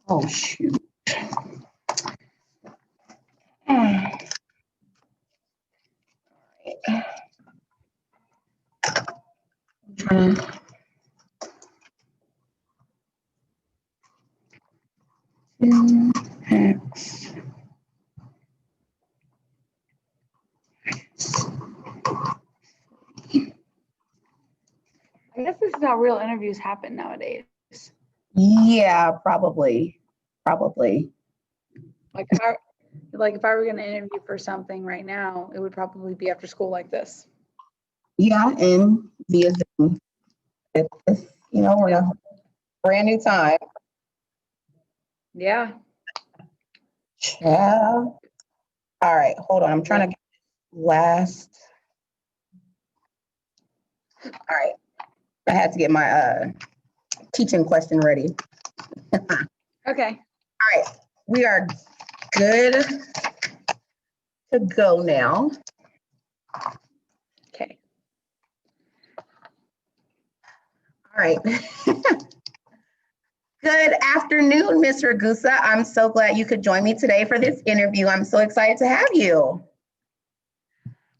Oh, shoot. All right. I'm trying to 2x. I guess this is how real interviews happen nowadays. Yeah, probably. Like if I were going to interview for something right now, it would probably be after school like this. Yeah, and via Zoom. It's, we're in a brand new time. Yeah. Yeah. All right, hold on. I'm trying to get last. All right. I had to get my teaching question ready. Okay. All right. We are good to go now. Okay. All right. Good afternoon, Ms. Ragusa. I'm so glad you could join me today for this interview. I'm so excited to have you.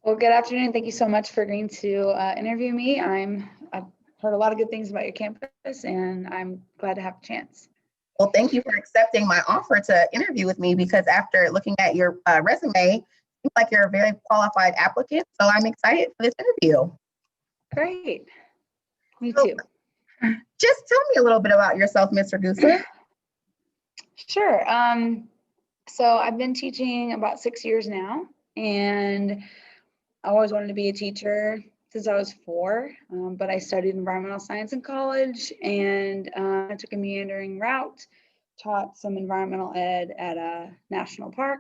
Well, good afternoon. Thank you so much for agreeing to interview me. I've heard a lot of good things about your campus, and I'm glad to have a chance. Well, thank you for accepting my offer to interview with me, because after looking at your resume, it seems like you're a very qualified applicant. So I'm excited for this interview. Great. Me too. Just tell me a little bit about yourself, Ms. Ragusa. Sure. So I've been teaching about 6 years now, and I always wanted to be a teacher since I was 4, but I studied environmental science in college, and I took a meandering route, taught some environmental ed at a national park,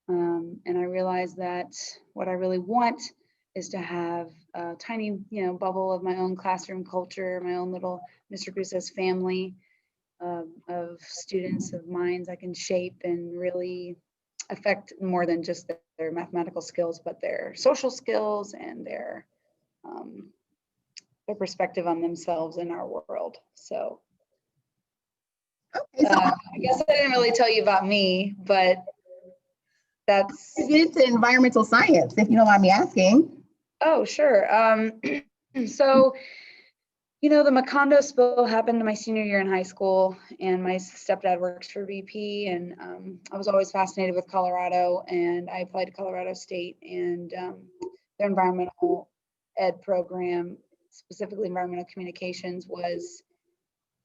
and I realized that what I really want is to have a tiny, bubble of my own classroom culture, my own little Mr. Ragusa's family of students, of minds I can shape and really affect more than just their mathematical skills, but their social skills and their perspective on themselves in our world. So, Okay, so I guess I didn't really tell you about me, but that's. get into environmental science, if you don't mind me asking. Oh, sure. So, the Macondo spill happened my senior year in high school, and my stepdad works for BP, and I was always fascinated with Colorado, and I applied to Colorado State, and their environmental ed program, specifically environmental communications, was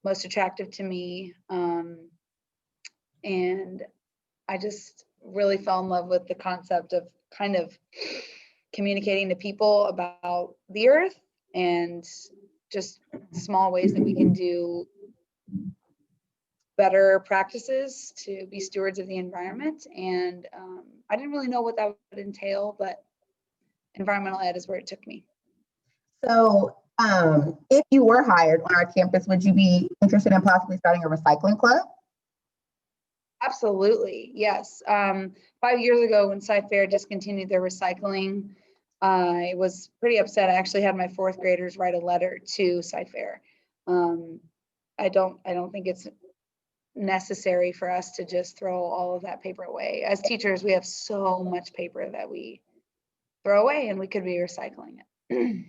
most attractive to me, and I just really fell in love with the concept of kind of communicating to people about the earth and just small ways that we can do better practices to be stewards of the environment. And I didn't really know what that would entail, but environmental ed is where it took me. So if you were hired on our campus, would you be interested in possibly starting a recycling club? Absolutely, yes. 5 years ago, when Sci-Fair discontinued their recycling, I was pretty upset. I actually had my 4th graders write a letter to Sci-Fair. I don't think it's necessary for us to just throw all of that paper away. As teachers, we have so much paper that we throw away, and we could be recycling it.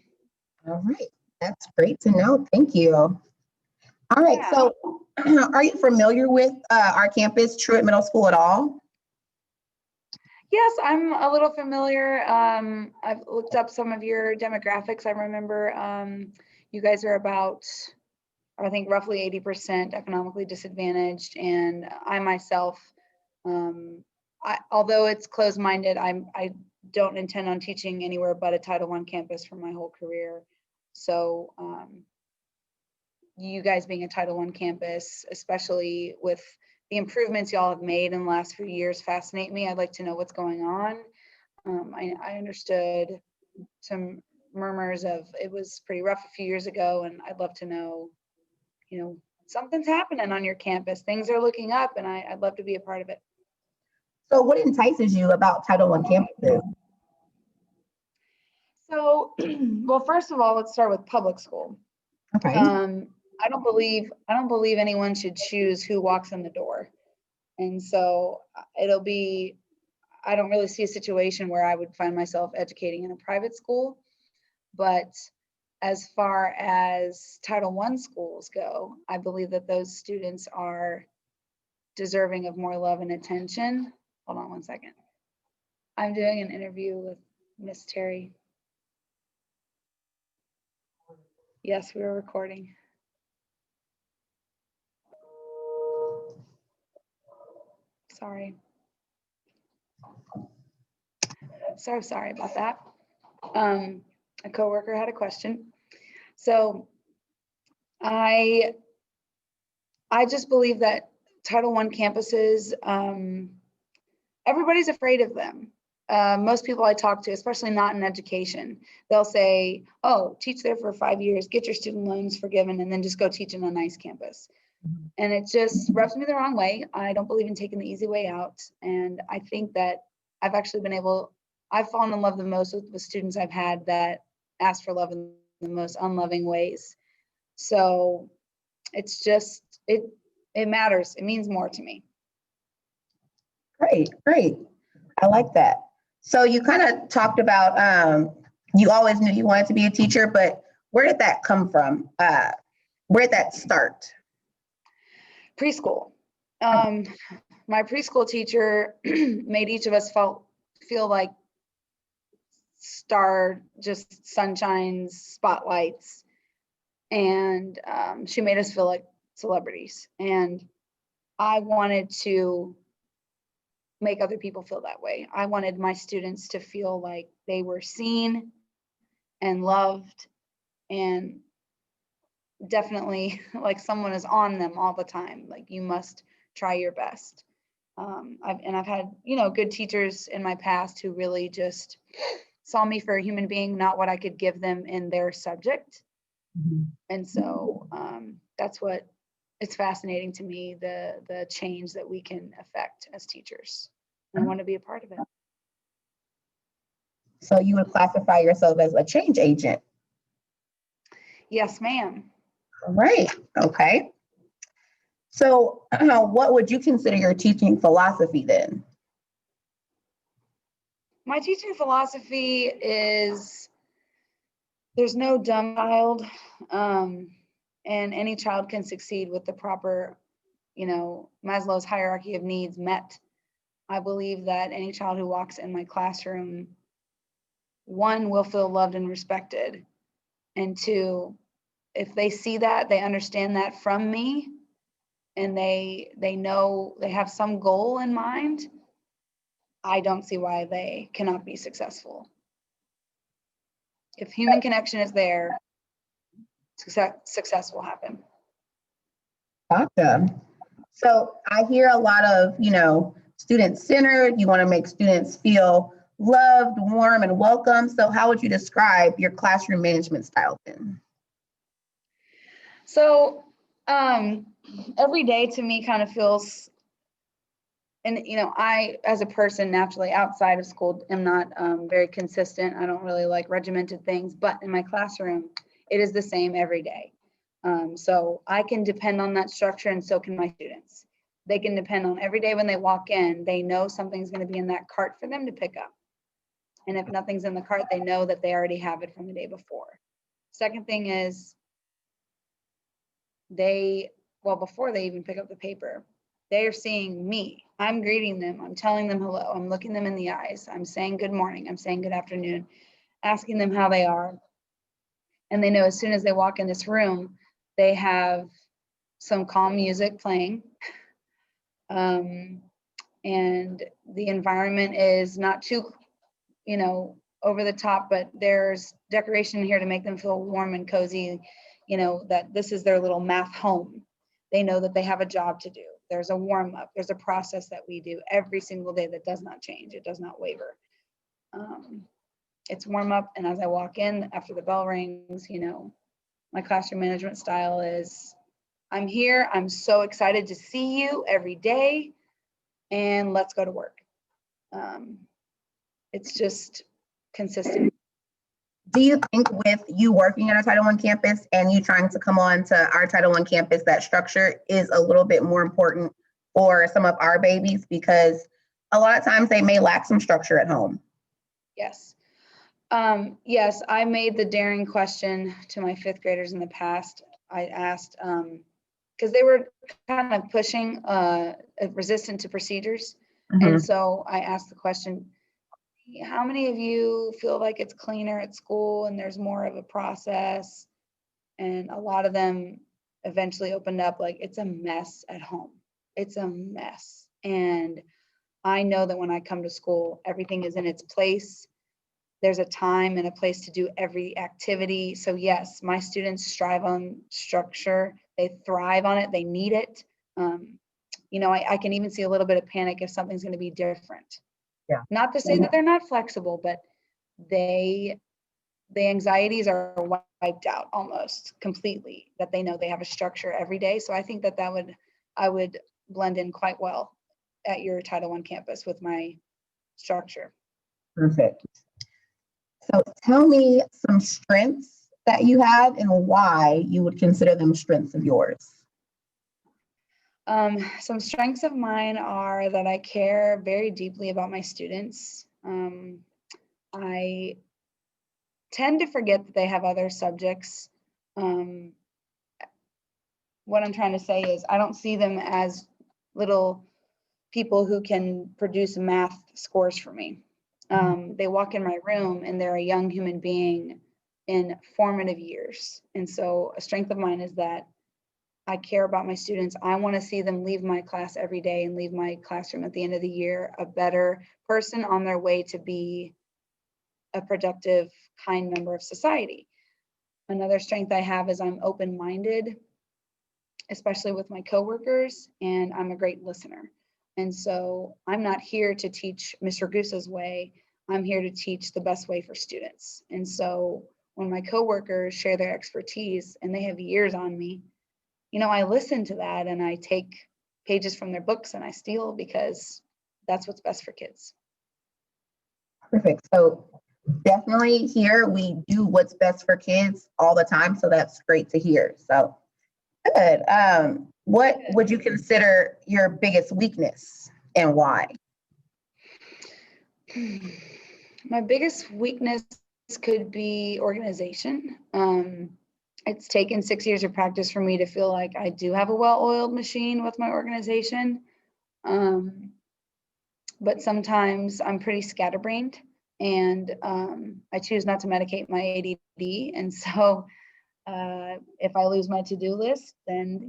All right, that's great to know. Thank you. All right, Yeah. so are you familiar with our campus, Truett Middle School, at all? Yes, I'm a little familiar. I've looked up some of your demographics. I remember you guys are about, I think, roughly 80% economically disadvantaged, and I myself, although it's closed-minded, I don't intend on teaching anywhere but a Title I campus for my whole career. So you guys being a Title I campus, especially with the improvements y'all have made in the last few years, fascinate me. I'd like to know what's going on. I understood some murmurs of it was pretty rough a few years ago, and I'd love to know, something's happening on your campus. Things are looking up, and I'd love to be a part of it. So what entices you about Title I campuses? So, well, first of all, let's start with public school. Okay. I don't believe anyone should choose who walks in the door. And so I don't really see a situation where I would find myself educating in a private school. But as far as Title I schools go, I believe that those students are deserving of more love and attention. Hold on one second. I'm doing an interview with Miss Terry. Yes, we were recording. Sorry. So sorry about that. A coworker had a question. So I just believe that Title I campuses, everybody's afraid of them. Most people I talk to, especially not in education, they'll say, oh, teach there for 5 years, get your student loans forgiven, and then just go teach in a nice campus. And it just rubs me the wrong way. I don't believe in taking the easy way out. And I think that I've actually I've fallen in love the most with the students I've had that ask for love in the most unloving ways. So it's just, it matters. It means more to me. Great. I like that. So you kind of talked about you always knew you wanted to be a teacher, but where did that come from? Where did that start? Preschool. My preschool teacher made each of us feel like just sunshines, spotlights, and she made us feel like celebrities. And I wanted to make other people feel that way. I wanted my students to feel like they were seen and loved, and definitely like someone is on them all the time. Like, you must try your best. I've had, good teachers in my past who really just saw me for a human being, not what I could give them in their subject. Mm-hmm. And so it's fascinating to me, the change that we can affect as teachers. And I want to be a part of it. So you would classify yourself as a change agent? Yes, ma'am. All right. Okay. So what would you consider your teaching philosophy then? My teaching philosophy is there's no dumb child, and any child can succeed with the proper, Maslow's hierarchy of needs met. I believe that any child who walks in my classroom, one, will feel loved and respected, and two, if they see that, they understand that from me, and they know they have some goal in mind, I don't see why they cannot be successful. If human connection is there, success will happen. Gotcha. So I hear a lot of, student-centered. You want to make students feel loved, warm, and welcome. So how would you describe your classroom management style then? So every day to me kind of feels, and I, as a person, naturally outside of school, am not very consistent. I don't really like regimented things, but in my classroom, it is the same every day. So I can depend on that structure, and so can my students. They can depend on every day when they walk in, they know something's going to be in that cart for them to pick up. And if nothing's in the cart, they know that they already have it from the day before. Second thing is, before they even pick up the paper, they are seeing me. I'm greeting them. I'm telling them hello. I'm looking them in the eyes. I'm saying good morning. I'm saying good afternoon, asking them how they are. And they know as soon as they walk in this room, they have some calm music playing. And the environment is not too, over the top, but there's decoration here to make them feel warm and cozy, that this is their little math home. They know that they have a job to do. There's a warm up. There's a process that we do every single day that does not change. It does not waver. It's warm up. And as I walk in after the bell rings, my classroom management style is, I'm here. I'm so excited to see you every day, and let's go to work. It's just consistent. Do you think with you working at a Title I campus and you trying to come on to our Title I campus, that structure is a little bit more important for some of our babies because a lot of times they may lack some structure at home? Yes. Yes, I made the daring question to my fifth graders in the past. I asked, because they were kind of pushing, resistant to procedures. Mhm. And so I asked the question, how many of you feel like it's cleaner at school and there's more of a process? And a lot of them eventually opened up like, it's a mess at home. It's a mess. And I know that when I come to school, everything is in its place. There's a time and a place to do every activity. So yes, my students strive on structure. They thrive on it. They need it. I can even see a little bit of panic if something's going to be different. Yeah. Not to say that they're not flexible, but the anxieties are wiped out almost completely, that they know they have a structure every day. So I think that I would blend in quite well at your Title I campus with my structure. Perfect. So tell me some strengths that you have and why you would consider them strengths of yours. Some strengths of mine are that I care very deeply about my students. I tend to forget that they have other subjects. What I'm trying to say is I don't see them as little people who can produce math scores for me. They walk in my room and they're a young human being in formative years. And so a strength of mine is that I care about my students. I want to see them leave my class every day and leave my classroom at the end of the year a better person on their way to be a productive, kind member of society. Another strength I have is I'm open-minded, especially with my coworkers, and I'm a great listener. And so I'm not here to teach Mr. Goose's way. I'm here to teach the best way for students. And so when my coworkers share their expertise and they have years on me, I listen to that and I take pages from their books and I steal because that's what's best for kids. Perfect. So definitely here we do what's best for kids all the time. So that's great to hear. So good. What would you consider your biggest weakness and why? My biggest weakness could be organization. It's taken 6 years of practice for me to feel like I do have a well-oiled machine with my organization. But sometimes I'm pretty scatterbrained and I choose not to medicate my ADD. And so if I lose my to-do list, then,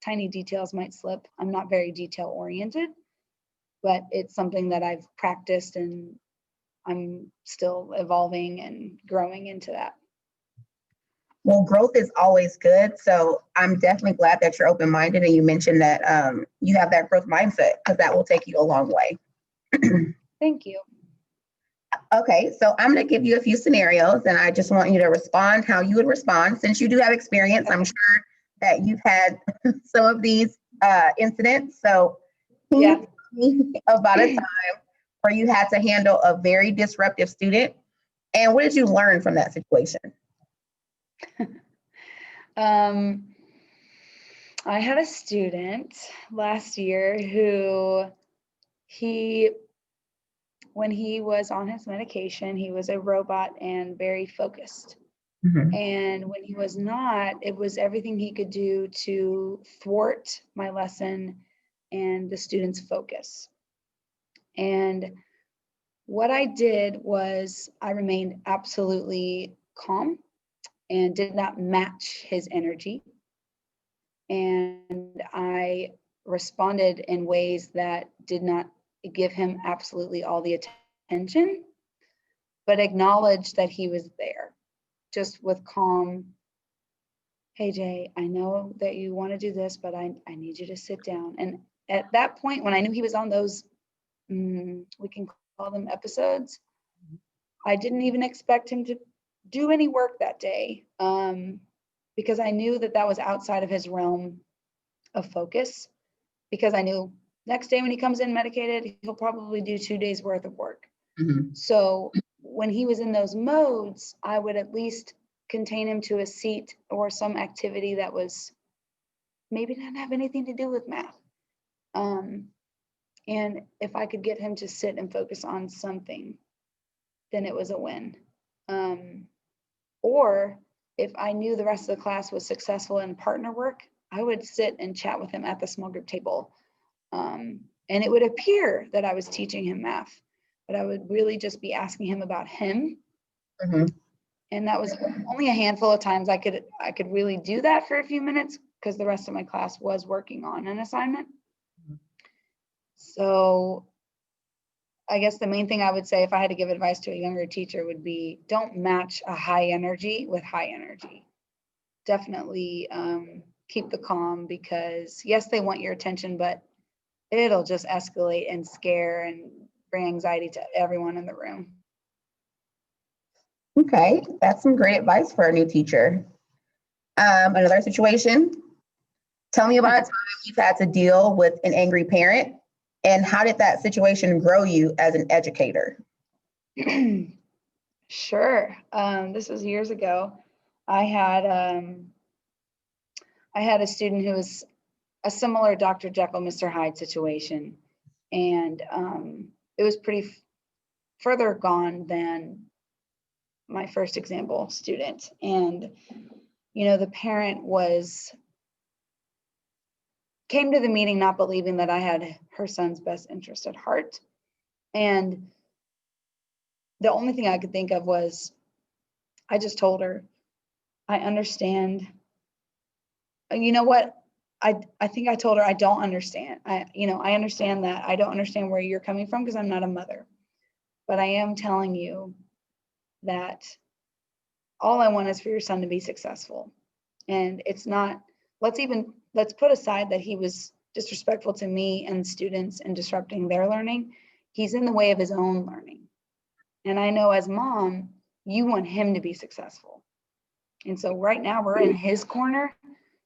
tiny details might slip. I'm not very detail oriented, but it's something that I've practiced and I'm still evolving and growing into that. Well, growth is always good. So I'm definitely glad that you're open-minded and you mentioned that you have that growth mindset because that will take you a long way. Thank you. Okay, so I'm going to give you a few scenarios and I just want you to respond how you would respond. Since you do have experience, I'm sure that you've had some of these incidents. So can you tell me about a time where you had to handle a very disruptive student and what did you learn from that situation? I had a student last year who when he was on his medication, he was a robot and very focused. Mhm. And when he was not, it was everything he could do to thwart my lesson and the student's focus. And what I did was I remained absolutely calm and did not match his energy. And I responded in ways that did not give him absolutely all the attention, but acknowledged that he was there, just with calm. Hey, Jay, I know that you want to do this, but I need you to sit down. And at that point, when I knew he was on those, we can call them episodes, I didn't even expect him to do any work that day because I knew that that was outside of his realm of focus, because I knew next day when he comes in medicated, he'll probably do 2 days worth of work. Mhm. So when he was in those modes, I would at least contain him to a seat or some activity that was maybe didn't have anything to do with math. And if I could get him to sit and focus on something, then it was a win. Or if I knew the rest of the class was successful in partner work, I would sit and chat with him at the small group table. And it would appear that I was teaching him math, but I would really just be asking him about him. Mhm. And that was only a handful of times I could really do that for a few minutes because the rest of my class was working on an assignment. So I guess the main thing I would say if I had to give advice to a younger teacher would be don't match a high energy with high energy. Definitely keep the calm, because yes, they want your attention, but it'll just escalate and scare and bring anxiety to everyone in the room. Okay, that's some great advice for a new teacher. Another situation. Tell me about a time you've had to deal with an angry parent, and how did that situation grow you as an educator? Sure. This was years ago. I had a student who was a similar Dr. Jekyll, Mr. Hyde situation, and it was pretty further gone than my first example student. And the parent came to the meeting not believing that I had her son's best interest at heart. And the only thing I could think of was, I just told her, I understand. You know what? I think I told her I don't understand. I understand that I don't understand where you're coming from because I'm not a mother. But I am telling you that all I want is for your son to be successful. And it's not, let's put aside that he was disrespectful to me and students and disrupting their learning. He's in the way of his own learning. And I know as mom, you want him to be successful. And so right now we're in his corner.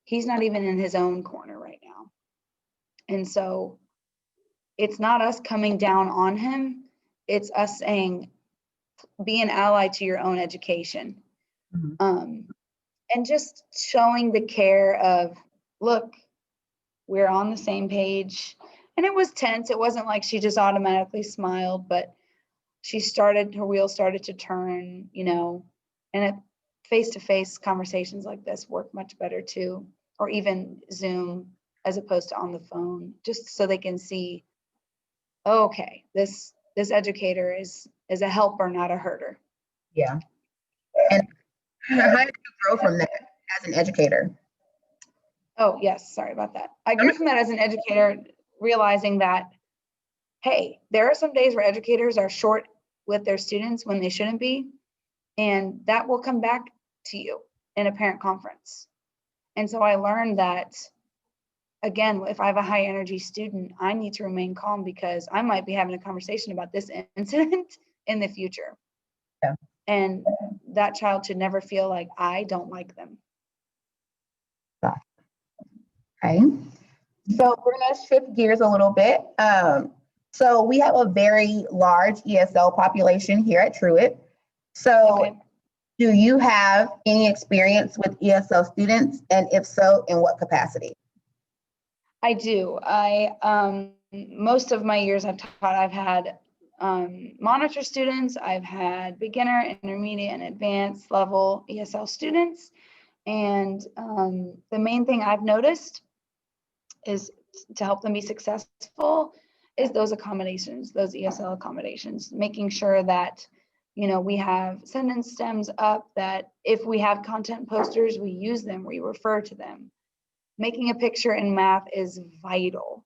He's not even in his own corner right now. And so it's not us coming down on him. It's us saying, be an ally to your own education. Mhm. And just showing the care of, look, we're on the same page. And it was tense. It wasn't like she just automatically smiled, but her wheels started to turn, and face-to-face conversations like this work much better too, or even Zoom as opposed to on the phone, just so they can see, oh, okay, this educator is a helper, not a herder. Yeah. And how did you grow from that as an educator? Oh, yes, sorry about that. I grew from that as an educator, realizing that, hey, there are some days where educators are short with their students when they shouldn't be, and that will come back to you in a parent conference. And so I learned that, again, if I have a high energy student, I need to remain calm because I might be having a conversation about this incident in the future. Yeah. And that child should never feel like I don't like them. Okay. So we're going to shift gears a little bit. So we have a very large ESL population here at Truett. So Okay. do you have any experience with ESL students? And if so, in what capacity? I do. Most of my years I've taught, I've had monitor students, I've had beginner, intermediate, and advanced level ESL students. And the main thing I've noticed is to help them be successful is those accommodations, those ESL accommodations, making sure that, we have sentence stems up, that if we have content posters, we use them, we refer to them. Making a picture in math is vital,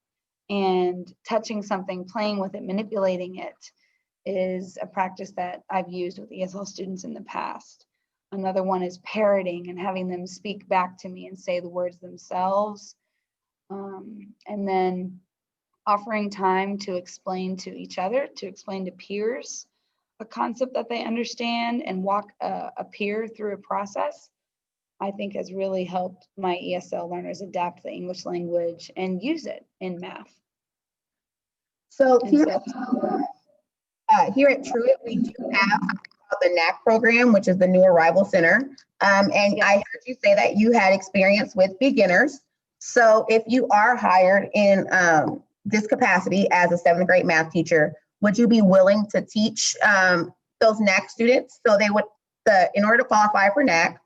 and touching something, playing with it, manipulating it is a practice that I've used with ESL students in the past. Another one is parroting and having them speak back to me and say the words themselves. And then offering time to explain to each other, to explain to peers a concept that they understand and walk a peer through a process, I think has really helped my ESL learners adapt the English language and use it in math. So here at Truett, we do have the NAC program, which is the New Arrival Center. And Yeah. I heard you say that you had experience with beginners. So if you are hired in this capacity as a seventh grade math teacher, would you be willing to teach those NAC students? So they would, in order to qualify for NAC,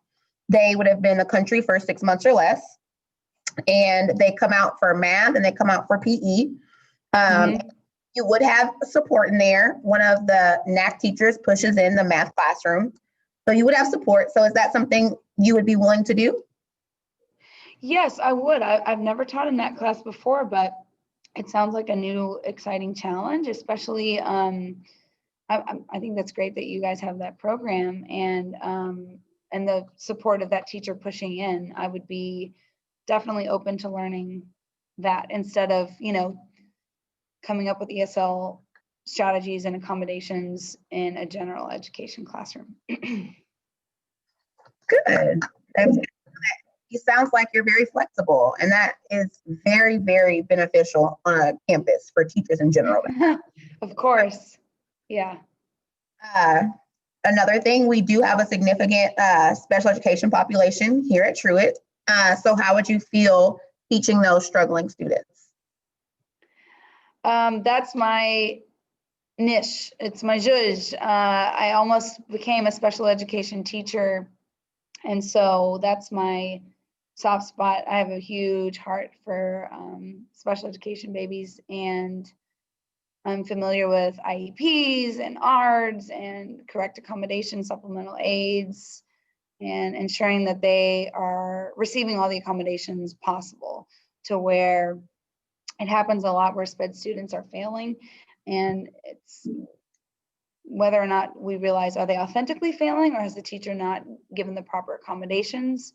they would have been in the country for 6 months or less. And they come out for math and they come out for PE. You would have support in there. One of the NAC teachers pushes in the math classroom. So you would have support. So is that something you would be willing to do? Yes, I would. I've never taught in that class before, but it sounds like a new, exciting challenge, especially I think that's great that you guys have that program and the support of that teacher pushing in. I would be definitely open to learning that instead of, coming up with ESL strategies and accommodations in a general education classroom. Good. It sounds like you're very flexible, and that is very, very beneficial on a campus for teachers in general. Of course. Yeah. Another thing, we do have a significant special education population here at Truett. So how would you feel teaching those struggling students? That's my niche. It's my zhuzh. I almost became a special education teacher. And so that's my soft spot. I have a huge heart for special education babies, and I'm familiar with IEPs and ARDs and correct accommodation supplemental aids and ensuring that they are receiving all the accommodations possible, to where it happens a lot where SPED students are failing, and it's whether or not we realize, are they authentically failing or has the teacher not given the proper accommodations?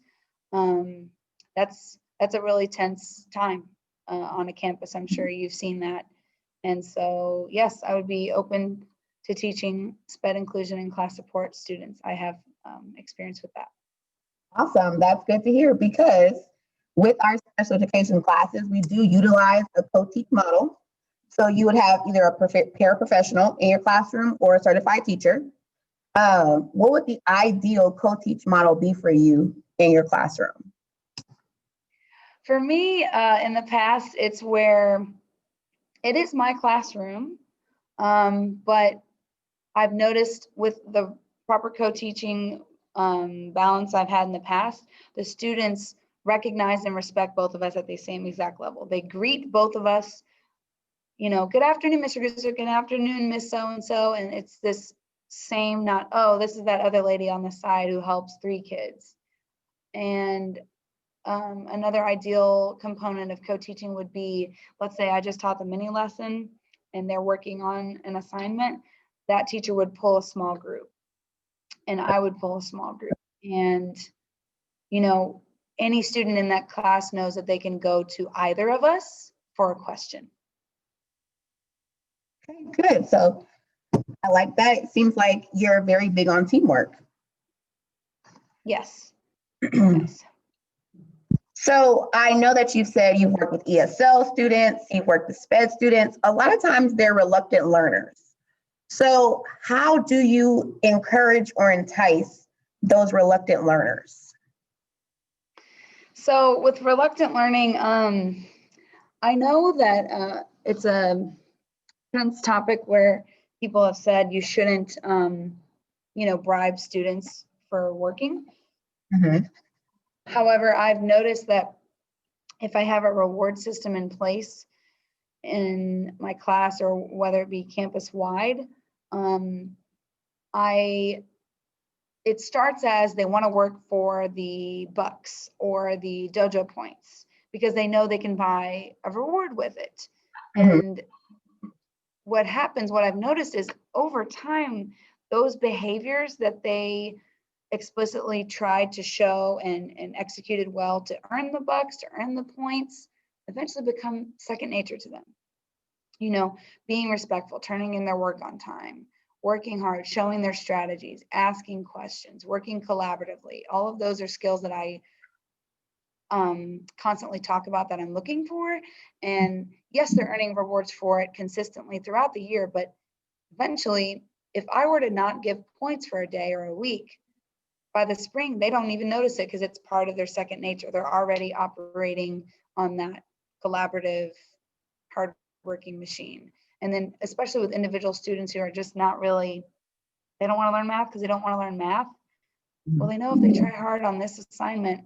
That's a really tense time on a campus. I'm sure you've seen that. And so, yes, I would be open to teaching SPED inclusion and class support students. I have experience with that. Awesome. That's good to hear, because with our special education classes, we do utilize a co-teach model. So you would have either a paraprofessional in your classroom or a certified teacher. What would the ideal co-teach model be for you in your classroom? For me, in the past, it's where it is my classroom, but I've noticed with the proper co-teaching balance I've had in the past, the students recognize and respect both of us at the same exact level. They greet both of us, good afternoon, Mr. Gooser, good afternoon, Miss So-and-so, and it's this same, not, oh, this is that other lady on the side who helps 3 kids. And another ideal component of co-teaching would be, let's say I just taught the mini lesson and they're working on an assignment, that teacher would pull a small group and I would pull a small group. And, any student in that class knows that they can go to either of us for a question. Okay, good. So I like that. It seems like you're very big on teamwork. Yes. Yes. So I know that you've said you've worked with ESL students, you've worked with SPED students. A lot of times they're reluctant learners. So how do you encourage or entice those reluctant learners? So with reluctant learning, I know that it's a tense topic where people have said you shouldn't, bribe students for working. Mm-hmm. However, I've noticed that if I have a reward system in place in my class, or whether it be campus wide, it starts as they want to work for the bucks or the dojo points because they know they can buy a reward with it. Mm-hmm. And what happens, what I've noticed is over time, those behaviors that they explicitly tried to show and executed well to earn the bucks, to earn the points, eventually become second nature to them. Being respectful, turning in their work on time, working hard, showing their strategies, asking questions, working collaboratively. All of those are skills that I constantly talk about that I'm looking for. And yes, they're earning rewards for it consistently throughout the year, but eventually if I were to not give points for a day or a week, by the spring, they don't even notice it because it's part of their second nature. They're already operating on that collaborative, hardworking machine. And then especially with individual students who are just not really, they don't want to learn math because they don't want to learn math. Well, they know if they try hard on this assignment,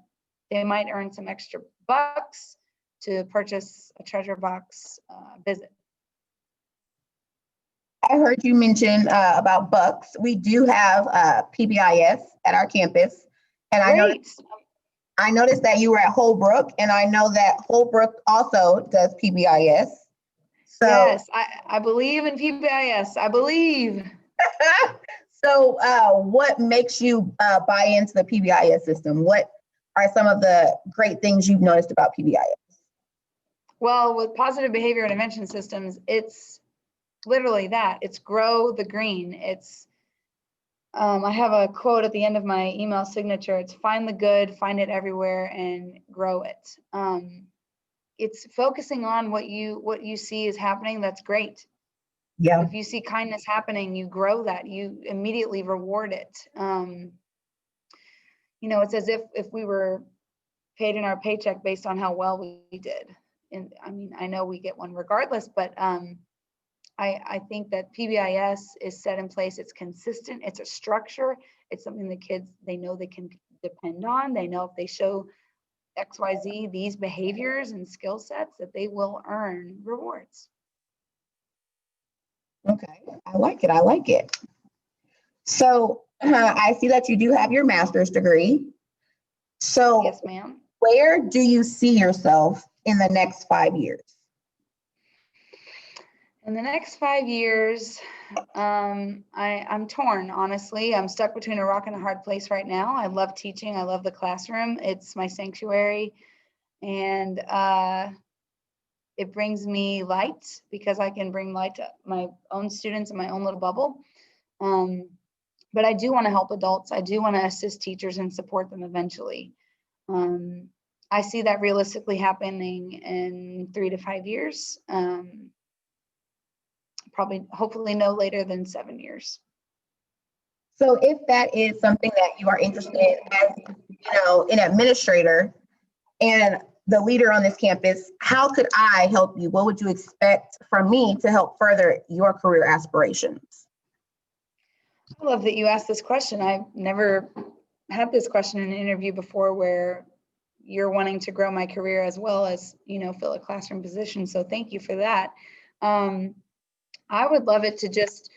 they might earn some extra bucks to purchase a treasure box visit. I heard you mention about Bucks. We do have PBIS at our campus, and Great. I noticed that you were at Holbrook, and I know that Holbrook also does PBIS. So, Yes, I believe in PBIS. I believe. so what makes you buy into the PBIS system? What are some of the great things you've noticed about PBIS? Well, with positive behavior intervention systems, it's literally that. It's grow the green. It's I have a quote at the end of my email signature. It's find the good, find it everywhere, and grow it. It's focusing on what you see is happening. That's great. Yeah. If you see kindness happening, you grow that. You immediately reward it. It's as if we were paid in our paycheck based on how well we did. And I mean, I know we get one regardless, but I think that PBIS is set in place. It's consistent. It's a structure. It's something the kids, they know they can depend on. They know if they show XYZ, these behaviors and skill sets, that they will earn rewards. Okay, I like it. I like it. So I see that you do have your master's degree. So Yes, ma'am. where do you see yourself in the next 5 years? In the next 5 years, I'm torn, honestly. I'm stuck between a rock and a hard place right now. I love teaching. I love the classroom. It's my sanctuary. And it brings me light because I can bring light to my own students in my own little bubble. But I do want to help adults. I do want to assist teachers and support them eventually. I see that realistically happening in 3 to 5 years. Probably, hopefully no later than 7 years. So if that is something that you are interested in as, an administrator and the leader on this campus, how could I help you? What would you expect from me to help further your career aspirations? I love that you asked this question. I've never had this question in an interview before where you're wanting to grow my career as well as, fill a classroom position. So thank you for that. I would love it to just,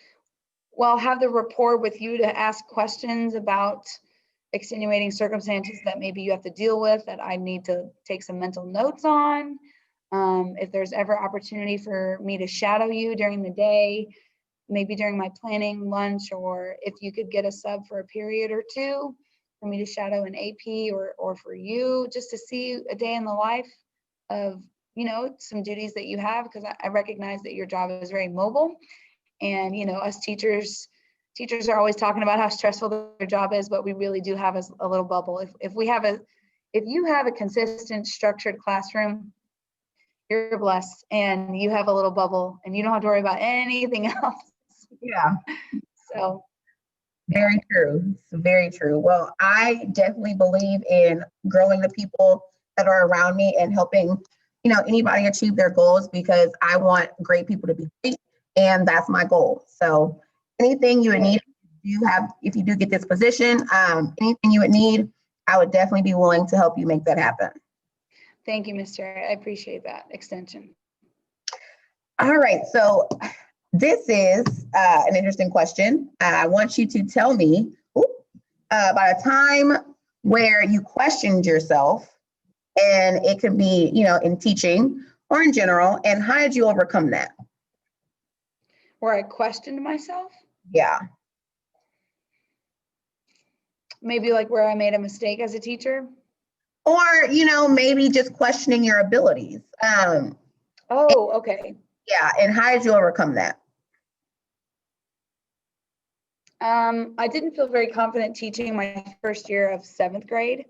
have the rapport with you to ask questions about extenuating circumstances that maybe you have to deal with that I need to take some mental notes on. If there's ever opportunity for me to shadow you during the day, maybe during my planning lunch, or if you could get a sub for a period or two for me to shadow an AP or for you just to see a day in the life of, some duties that you have, because I recognize that your job is very mobile. And, us teachers are always talking about how stressful their job is, but we really do have a little bubble. If you have a consistent, structured classroom, you're blessed, and you have a little bubble and you don't have to worry about anything else. Yeah. So. Very true. Very true. Well, I definitely believe in growing the people that are around me and helping, anybody achieve their goals, because I want great people to be great, and that's my goal. So anything you would need, if you do get this position, anything you would need, I would definitely be willing to help you make that happen. Thank you, Ms. Terry. I appreciate that extension. All right. So this is an interesting question. I want you to tell me about a time where you questioned yourself, and it could be, in teaching or in general, and how did you overcome that? Where I questioned myself? Yeah. Maybe like where I made a mistake as a teacher? Or, maybe just questioning your abilities. Okay. Yeah. And how did you overcome that? I didn't feel very confident teaching my first year of 7th grade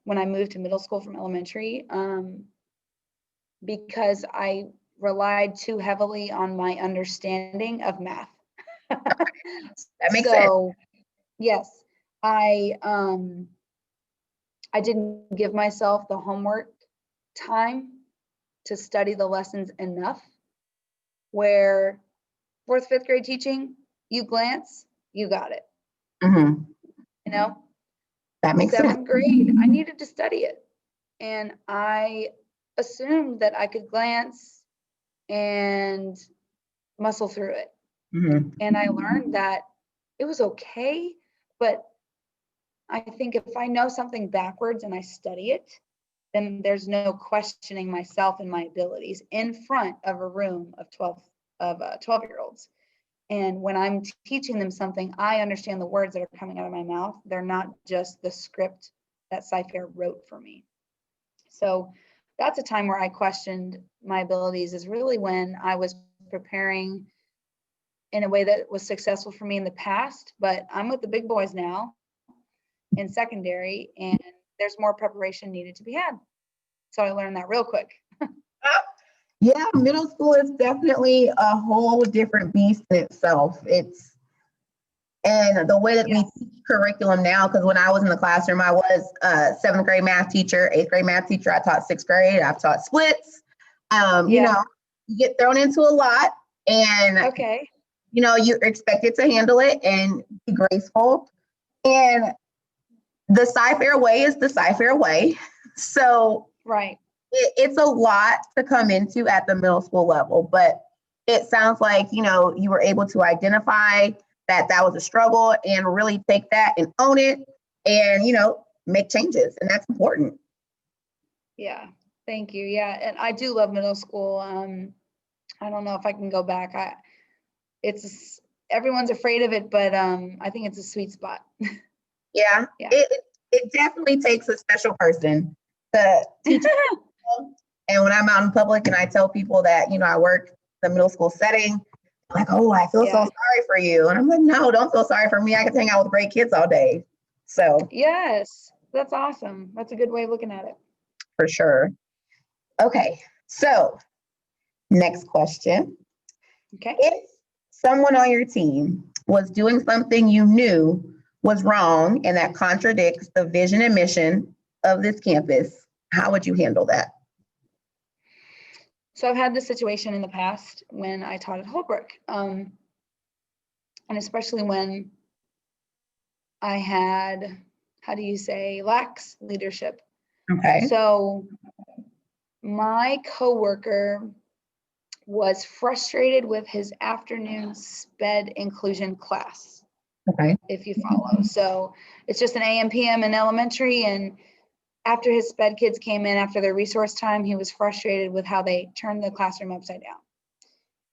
when I moved to middle school from elementary, because I relied too heavily on my understanding of math. That makes sense. So, yes, I didn't give myself the homework time to study the lessons enough, where fourth, fifth grade teaching, you glance, you got it, Mhm. you know? That makes sense. Seventh grade, I needed to study it. And I assumed that I could glance and muscle through it. Mhm. And I learned that it was okay, but I think if I know something backwards and I study it, then there's no questioning myself and my abilities in front of a room of 12-year-olds. And when I'm teaching them something, I understand the words that are coming out of my mouth. They're not just the script that Sci-Fair wrote for me. So that's a time where I questioned my abilities, is really when I was preparing in a way that was successful for me in the past, but I'm with the big boys now in secondary, and there's more preparation needed to be had. So I learned that real quick. Yeah, middle school is definitely a whole different beast in itself. And the way that we Yes. teach curriculum now, because when I was in the classroom, I was a seventh grade math teacher, eighth grade math teacher. I taught sixth grade. I've taught splits. You Yeah. know, you get thrown into a lot, and Okay. you're expected to handle it and be graceful. And the Sci-Fair way is the Sci-Fair way. So Right. it's a lot to come into at the middle school level, but it sounds like, you were able to identify that was a struggle and really take that and own it and, make changes. And that's important. Yeah. Thank you. Yeah. And I do love middle school. I don't know if I can go back. It's everyone's afraid of it, but I think it's a sweet spot. Yeah, Yeah. it definitely takes a special person to teach people. And when I'm out in public and I tell people that, I work the middle school setting, like, oh, I feel so Yeah. sorry for you. And I'm like, no, don't feel sorry for me. I can hang out with great kids all day. So Yes. That's awesome. That's a good way of looking at it. for sure. Okay. So next question. Okay. If someone on your team was doing something you knew was wrong and that contradicts the vision and mission of this campus, how would you handle that? So I've had this situation in the past when I taught at Holbrook, and especially when I had, how do you say, lax leadership. Okay. So my coworker was frustrated with his afternoon SPED inclusion class, Okay. if you follow. So it's just an AM PM in elementary, and after his SPED kids came in after their resource time, he was frustrated with how they turned the classroom upside down.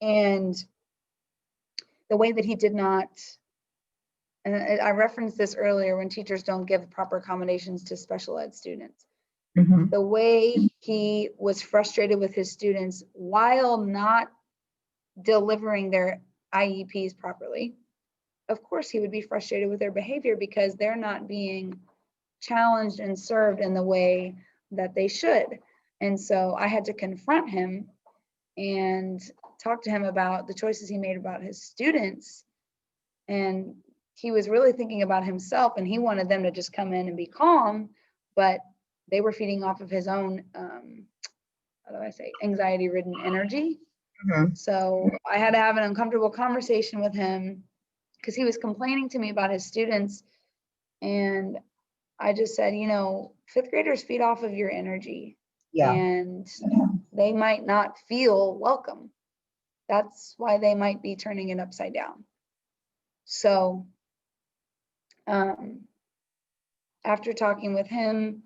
And the way that he did not, and I referenced this earlier, when teachers don't give proper accommodations to special ed students. Mm-hmm. The way he was frustrated with his students while not delivering their IEPs properly. Of course, he would be frustrated with their behavior because they're not being challenged and served in the way that they should. And so I had to confront him and talk to him about the choices he made about his students. And he was really thinking about himself, and he wanted them to just come in and be calm, but they were feeding off of his own, how do I say, anxiety ridden energy. Mm-hmm. So I had to have an uncomfortable conversation with him because he was complaining to me about his students. And I just said, fifth graders feed off of your energy, Yeah. and they might not feel welcome. That's why they might be turning it upside down. So after talking with him,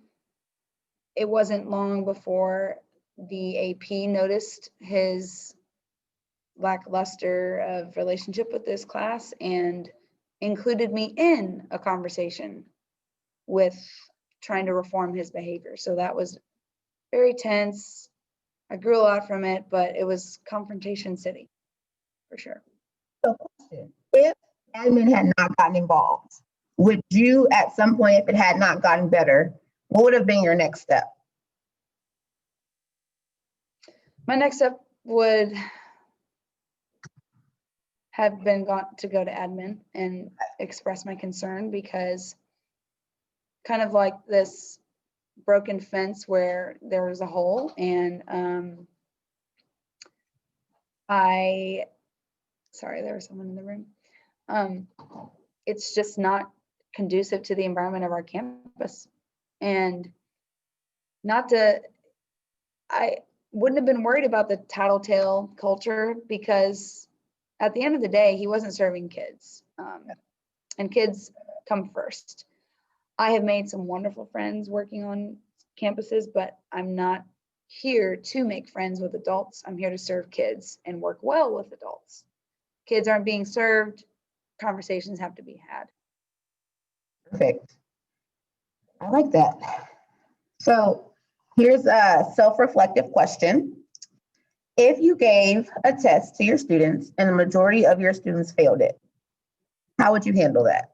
it wasn't long before the AP noticed his lackluster of relationship with this class and included me in a conversation with trying to reform his behavior. So that was very tense. I grew a lot from it, but it was confrontation city for sure. So, question: if admin had not gotten involved, would you, at some point, if it had not gotten better, what would have been your next step? My next step would have been got to go to admin and express my concern, because kind of like this broken fence where there was a hole, and sorry, there was someone in the room. It's just not conducive to the environment of our campus. And I wouldn't have been worried about the tattletale culture, because at the end of the day, he wasn't serving kids, and kids come first. I have made some wonderful friends working on campuses, but I'm not here to make friends with adults. I'm here to serve kids and work well with adults. Kids aren't being served, conversations have to be had. Perfect. I like that. So here's a self-reflective question. If you gave a test to your students and the majority of your students failed it, how would you handle that?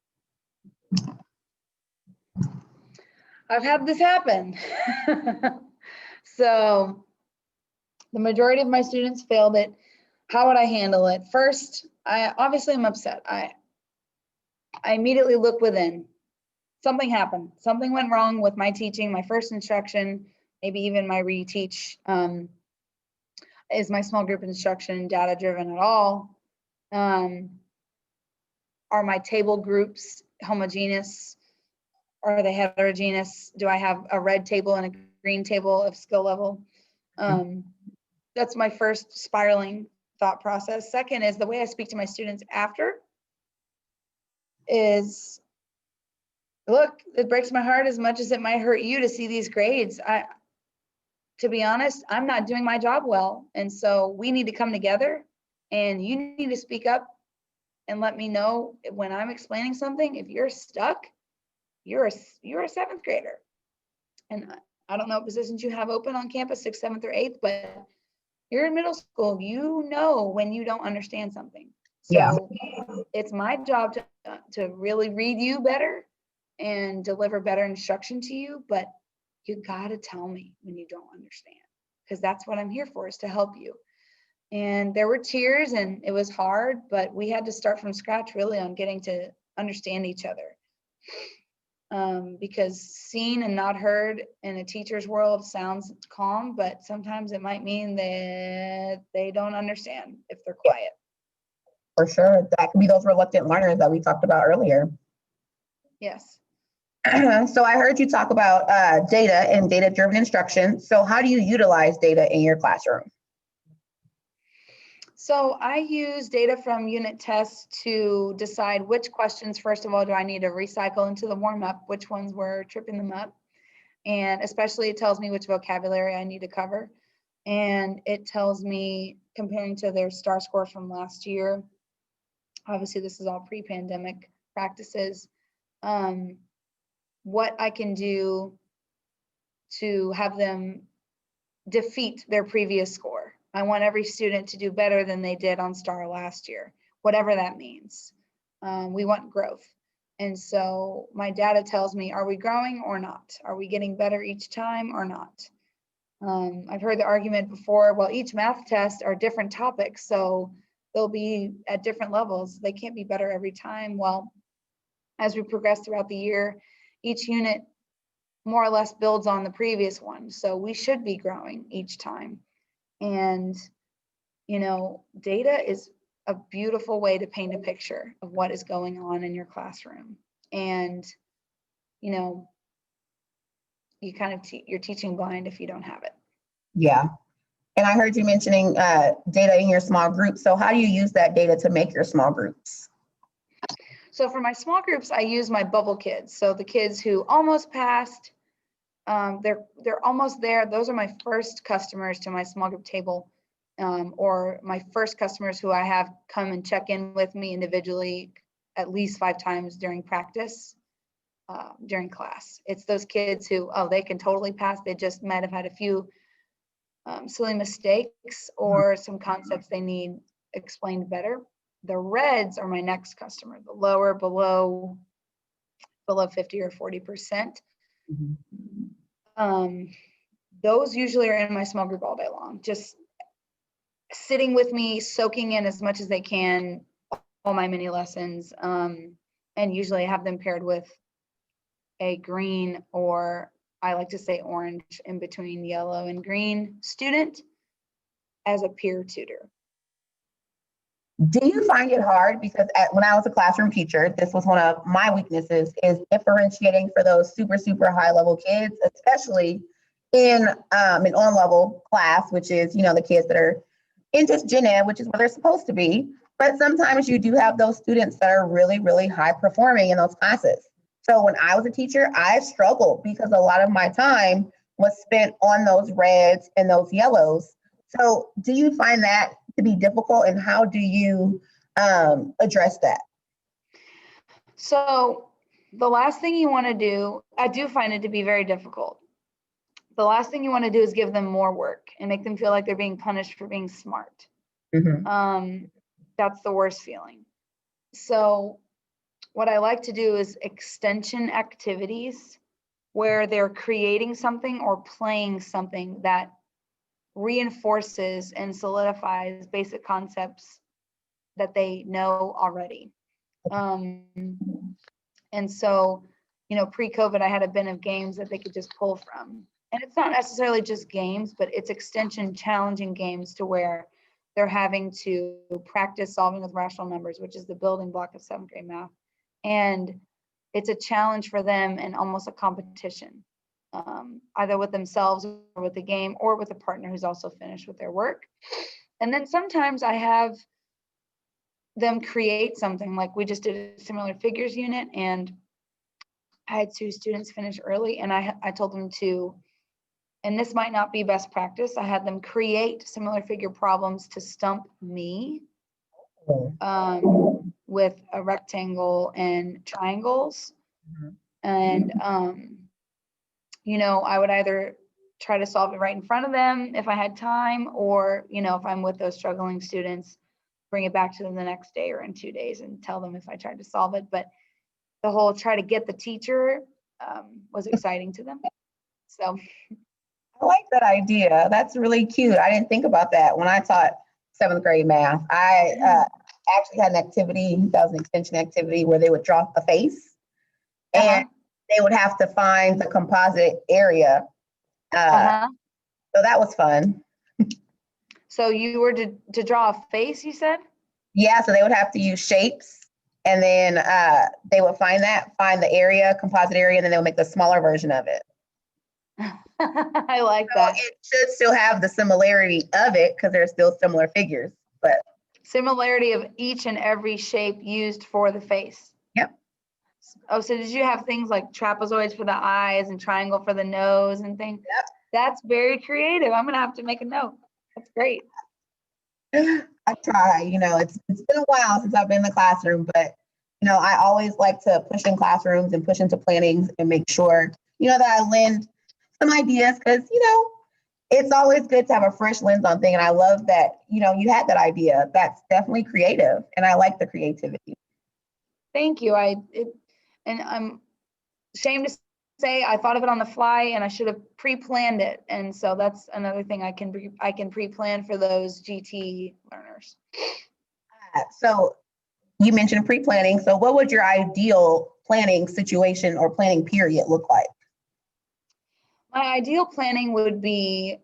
I've had this happen. So the majority of my students failed it. How would I handle it? First, obviously I'm upset. I immediately look within. Something happened. Something went wrong with my teaching, my first instruction, maybe even my reteach. Is my small group instruction data driven at all? Are my table groups homogeneous? Are they heterogeneous? Do I have a red table and a green table of skill level? That's my first spiraling thought process. Second is the way I speak to my students after is, look, it breaks my heart as much as it might hurt you to see these grades. To be honest, I'm not doing my job well. And so we need to come together, and you need to speak up and let me know when I'm explaining something. If you're stuck, you're a seventh grader. And I don't know what positions you have open on campus, 6th, 7th, or 8th, but you're in middle school. You know when you don't understand something. So it's my job to really read you better and deliver better instruction to you, but you gotta tell me when you don't understand, because that's what I'm here for, is to help you. And there were tears and it was hard, but we had to start from scratch really on getting to understand each other. Because seen and not heard in a teacher's world sounds calm, but sometimes it might mean that they don't understand if they're quiet. For sure. That could be those reluctant learners that we talked about earlier. Yes. So I heard you talk about data and data-driven instruction. So how do you utilize data in your classroom? So I use data from unit tests to decide which questions, first of all, do I need to recycle into the warm-up, which ones were tripping them up. And especially it tells me which vocabulary I need to cover. And it tells me, comparing to their STAR score from last year, obviously this is all pre-pandemic practices, what I can do to have them defeat their previous score. I want every student to do better than they did on STAR last year, whatever that means. We want growth. And so my data tells me, are we growing or not? Are we getting better each time or not? I've heard the argument before, well, each math test are different topics, so they'll be at different levels. They can't be better every time. Well, as we progress throughout the year, each unit more or less builds on the previous one. So we should be growing each time. And, you know, data is a beautiful way to paint a picture of what is going on in your classroom. And, you know, you kind of, you're teaching blind if you don't have it. Yeah. And I heard you mentioning data in your small groups. So how do you use that data to make your small groups? So for my small groups, I use my bubble kids. So the kids who almost passed, they're almost there. Those are my first customers to my small group table, or my first customers who I have come and check in with me individually at least 5 times during practice, during class. It's those kids who, oh, they can totally pass. They just might have had a few silly mistakes or some concepts they need explained better. The reds are my next customer, the lower, below 50 or 40%. Those usually are in my small group all day long, just sitting with me, soaking in as much as they can my mini lessons, and usually have them paired with a green, or I like to say orange, in between yellow and green student as a peer tutor. Do you find it hard? Because when I was a classroom teacher, this was one of my weaknesses, is differentiating for those super, super high level kids, especially in an on level class, which is, you know, the kids that are in just gen ed, which is where they're supposed to be. But sometimes you do have those students that are really, really high performing in those classes. So when I was a teacher, I struggled because a lot of my time was spent on those reds and those yellows. So do you find that to be difficult, and how do you address that? So the last thing you want to do, I do find it to be very difficult. The last thing you want to do is give them more work and make them feel like they're being punished for being smart. Mm-hmm. That's the worst feeling. So what I like to do is extension activities where they're creating something or playing something that reinforces and solidifies basic concepts that they know already. And so, you know, pre-COVID, I had a bin of games that they could just pull from. And it's not necessarily just games, but it's extension challenging games to where they're having to practice solving with rational numbers, which is the building block of 7th grade math. And it's a challenge for them and almost a competition, either with themselves or with the game or with a partner who's also finished with their work. And then sometimes I have them create something, like we just did a similar figures unit, and I had 2 students finish early, and I told them to, and this might not be best practice, I had them create similar figure problems to stump me, with a rectangle and triangles. And you know, I would either try to solve it right in front of them if I had time, or, you know, if I'm with those struggling students, bring it back to them the next day or in 2 days and tell them if I tried to solve it. But the whole try to get the teacher was exciting to them. So I like that idea. That's really cute. I didn't think about that when I taught 7th grade math. I actually had an activity that was an extension activity where they would draw a face, and they would have to find the composite area. So that was fun. So you were to draw a face, you said? Yeah, so they would have to use shapes, and then they would find the area, composite area, and then they would make the smaller version of it. I like So that. it should still have the similarity of it because they're still similar figures, but similarity of each and every shape used for the face. Yep. Oh, so did you have things like trapezoids for the eyes and triangle for the nose and things? Yep. That's very creative. I'm gonna have to make a note. That's great. I try, you know, it's been a while since I've been in the classroom, but you know, I always like to push in classrooms and push into plannings and make sure, you know, that I lend some ideas, because, you know, it's always good to have a fresh lens on things. And I love that, you know, you had that idea. That's definitely creative, and I like the creativity. Thank you. And I'm ashamed to say I thought of it on the fly, and I should have pre-planned it. And so that's another thing I can pre-plan for those GT learners. So you mentioned pre-planning. So what would your ideal planning situation or planning period look like? My ideal planning would be,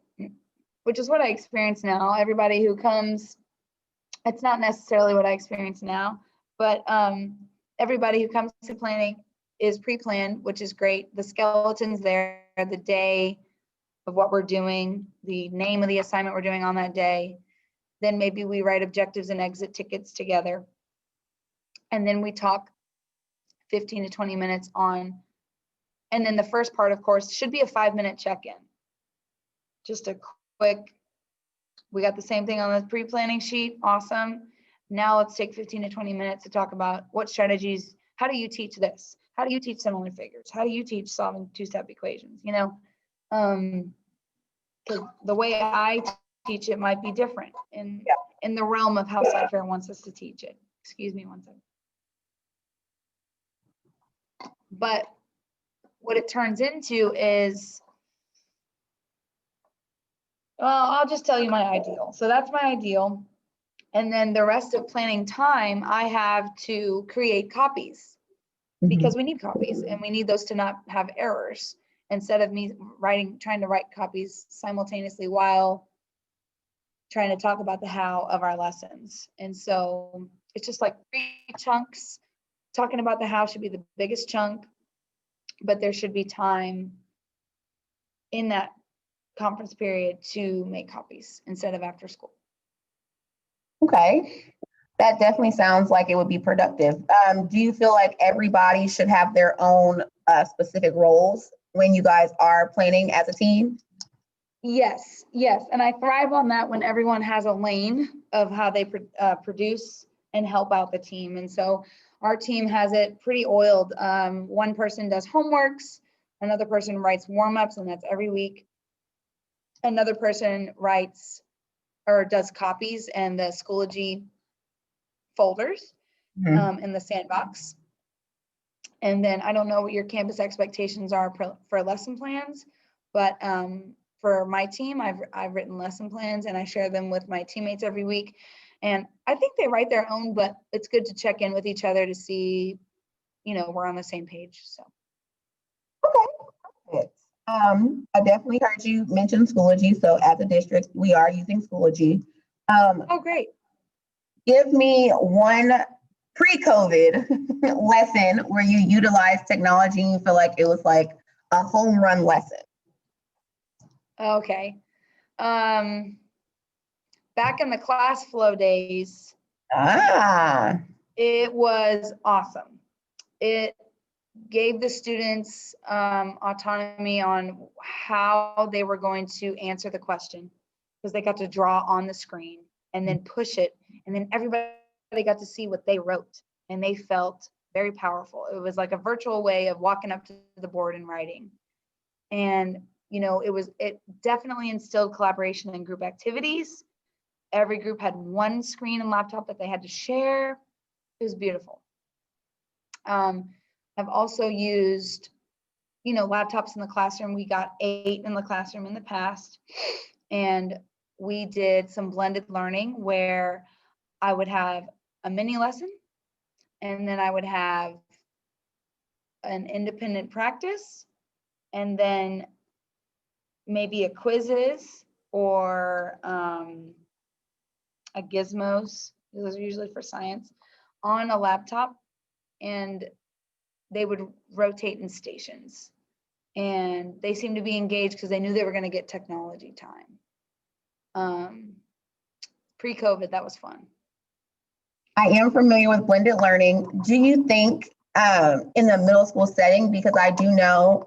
which is what I experience now. Everybody who comes, it's not necessarily what I experience now, but everybody who comes to planning is pre-planned, which is great. The skeleton's there, the day of what we're doing, the name of the assignment we're doing on that day. Then maybe we write objectives and exit tickets together. And then we talk 15 to 20 minutes on, and then the first part, of course, should be a 5-minute check-in. Just a quick, we got the same thing on the pre-planning sheet. Awesome. Now let's take 15 to 20 minutes to talk about what strategies, how do you teach this? How do you teach similar figures? How do you teach solving 2-step equations? You know, because the way I teach it might be different in the realm of how Sci-Fair wants us to teach it. Excuse me one second. But what it turns into is, well, I'll just tell you my ideal. So that's my ideal. And then the rest of planning time, I have to create copies because we need copies and we need those to not have errors instead of me trying to write copies simultaneously while trying to talk about the how of our lessons. And so it's just like 3 chunks. Talking about the how should be the biggest chunk, but there should be time in that conference period to make copies instead of after school. Okay, that definitely sounds like it would be productive. Do you feel like everybody should have their own specific roles when you guys are planning as a team? Yes, yes. And I thrive on that when everyone has a lane of how they produce and help out the team. And so our team has it pretty oiled. One person does homeworks, another person writes warm-ups, and that's every week. Another person writes or does copies and the Schoology folders in the sandbox. And then I don't know what your campus expectations are for lesson plans, but for my team, I've written lesson plans and I share them with my teammates every week. And I think they write their own, but it's good to check in with each other to see, we're on the same page. So. Okay. I definitely heard you mention Schoology. So as a district, we are using Schoology. Oh, great. Give me one pre-COVID lesson where you utilized technology and you feel like it was like a home run lesson. Okay. Back in the class flow days, it was awesome. It gave the students autonomy on how they were going to answer the question because they got to draw on the screen and then push it. And then everybody got to see what they wrote and they felt very powerful. It was like a virtual way of walking up to the board and writing. And, it definitely instilled collaboration and group activities. Every group had one screen and laptop that they had to share. It was beautiful. I've also used, laptops in the classroom. We got 8 in the classroom in the past. And we did some blended learning where I would have a mini lesson and then I would have an independent practice and then maybe a quizzes or a gizmos. Those are usually for science on a laptop, and they would rotate in stations. And they seemed to be engaged because they knew they were going to get technology time. Pre-COVID, that was fun. I am familiar with blended learning. Do you think in the middle school setting, because I do know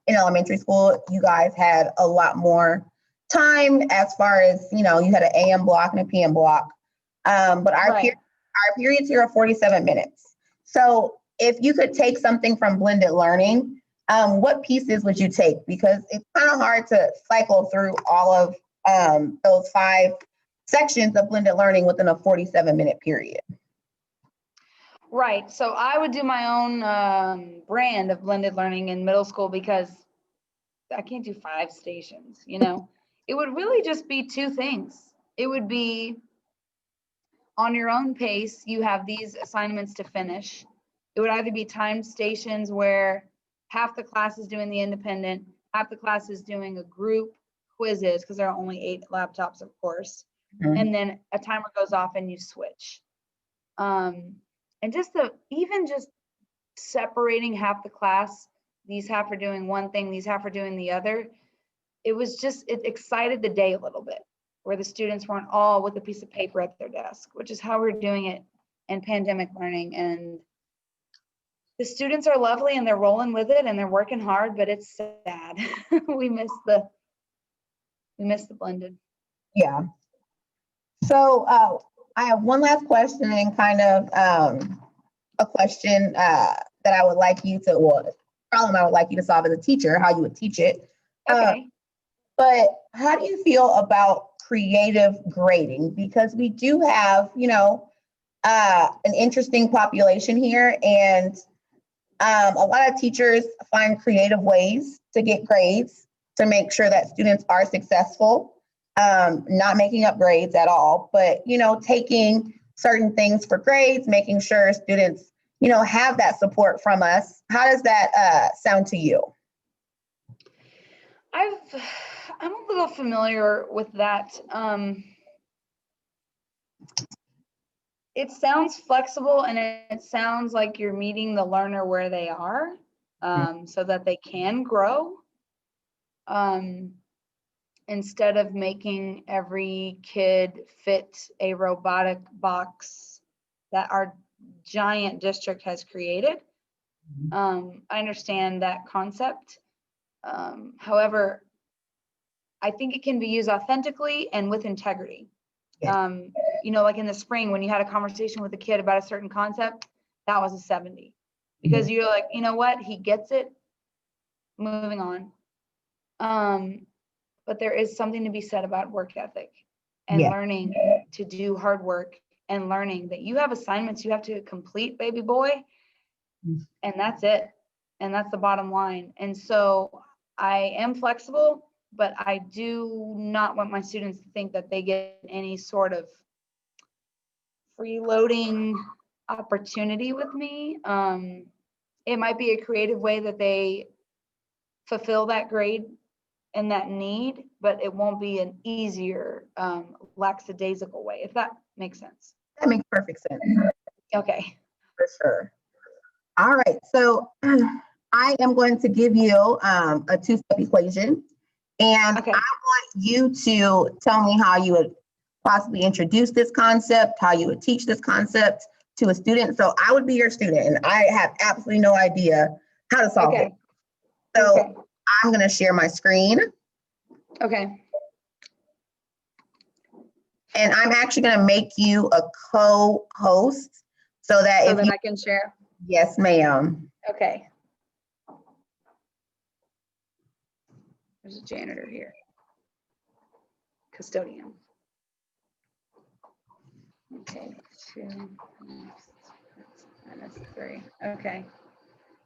in elementary school, you guys had a lot more time as far as, you had an AM block and a PM block. But our periods here are 47 minutes. So if you could take something from blended learning, what pieces would you take? Because it's kind of hard to cycle through all of those 5 sections of blended learning within a 47-minute period. Right. So I would do my own brand of blended learning in middle school because I can't do 5 stations, It would really just be 2 things. It would be on your own pace, you have these assignments to finish. It would either be timed stations where half the class is doing the independent, half the class is doing a group quizzes because there are only 8 laptops, of course. And then a timer goes off and you switch. And just separating half the class, these half are doing one thing, these half are doing the other. It excited the day a little bit where the students weren't all with a piece of paper at their desk, which is how we're doing it in pandemic learning. And the students are lovely and they're rolling with it and they're working hard, but it's sad. we miss the blended. Yeah. So I have one last question and kind of a question that I would like you to, problem I would like you to solve as a teacher, how you would teach it. Okay. But how do you feel about creative grading? Because we do have, an interesting population here, and a lot of teachers find creative ways to get grades to make sure that students are successful. not making up grades at all, but, taking certain things for grades, making sure students, have that support from us. How does that sound to you? I'm a little familiar with that. It sounds flexible, and it sounds like you're meeting the learner where they are, so that they can grow. Instead of making every kid fit a robotic box that our giant district has created. I understand that concept. However, I think it can be used authentically and with integrity. Yeah. Like in the spring when you had a conversation with a kid about a certain concept, that was a 70. Because you're like, you know what, he gets it, moving on. But there is something to be said about work ethic and learning to do hard work, and learning that you have assignments you have to complete, baby boy, and that's it. And that's the bottom line. And so I am flexible, but I do not want my students to think that they get any sort of freeloading opportunity with me. It might be a creative way that they fulfill that grade and that need, but it won't be an easier, lackadaisical way, if that makes sense. That makes perfect sense. Okay. For sure. All right. So I am going to give you a two-step equation, and Okay. I want you to tell me how you would possibly introduce this concept, how you would teach this concept to a student. So I would be your student, and I have absolutely no idea how to solve it. So I'm going to share my screen. Okay. And I'm actually going to make you a co-host so that So that I can share. Yes, ma'am. Okay. There's a janitor here. Custodian. Okay, 2 minus 3. Okay.